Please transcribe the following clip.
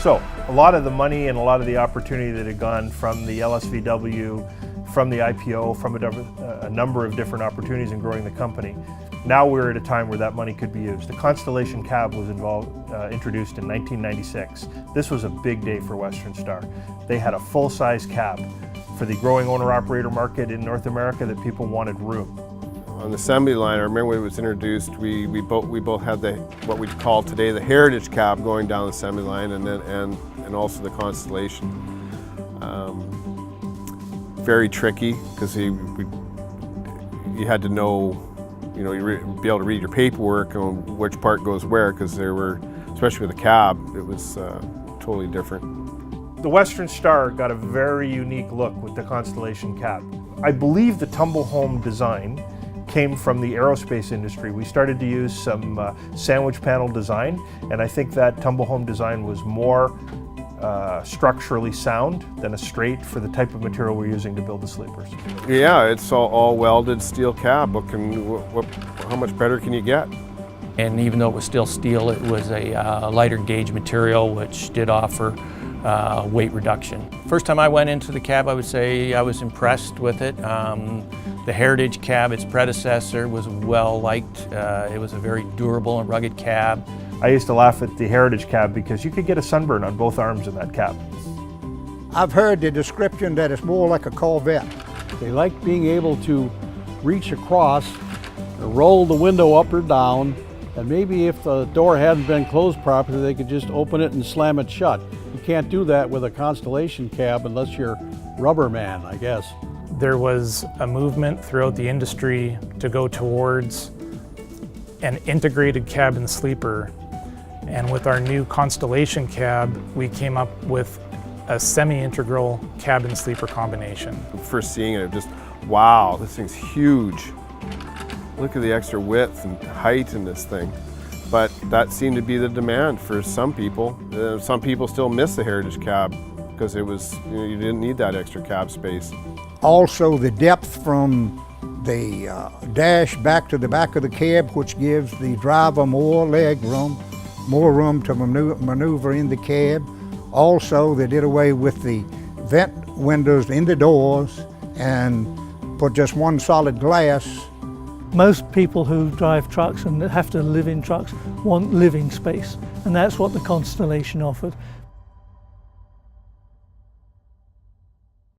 So a lot of the money and a lot of the opportunity that had gone from the LSVW, from the IPO, from a number of different opportunities in growing the company, now we're at a time where that money could be used. The Constellation Cab was introduced in 1996. This was a big day for Western Star. They had a full-size cab for the growing owner-operator market in North America that people wanted room. On the assembly line, I remember when it was introduced, we both had what we call today the Heritage Cab going down the assembly line, and also the Constellation. Very tricky because you had to know, be able to read your paperwork on which part goes where, because there were, especially with the cab, it was totally different. The Western Star got a very unique look with the Constellation Cab. I believe the tumble home design came from the aerospace industry. We started to use some sandwich panel design, and I think that tumble home design was more structurally sound than a straight for the type of material we're using to build the sleepers. Yeah, it's all welded steel cab. How much better can you get? And even though it was still steel, it was a lighter gauge material which did offer weight reduction. First time I went into the cab, I would say I was impressed with it. The Heritage Cab, its predecessor, was well liked. It was a very durable and rugged cab. I used to laugh at the Heritage Cab because you could get a sunburn on both arms in that cab. I've heard the description that it's more like a Corvette. They like being able to reach across, roll the window up or down, and maybe if the door hadn't been closed properly, they could just open it and slam it shut. You can't do that with a Constellation Cab unless you're rubber man, I guess. There was a movement throughout the industry to go towards an integrated cabin sleeper. And with our new Constellation Cab, we came up with a semi-integral cabin sleeper combination. First seeing it, just, wow, this thing's huge. Look at the extra width and height in this thing. But that seemed to be the demand for some people. Some people still miss the Heritage Cab because it was, you didn't need that extra cab space. Also the depth from the dash back to the back of the cab, which gives the driver more leg room, more room to maneuver in the cab. Also, they did away with the vent windows in the doors and put just one solid glass. Most people who drive trucks and have to live in trucks want living space, and that's what the Constellation offered.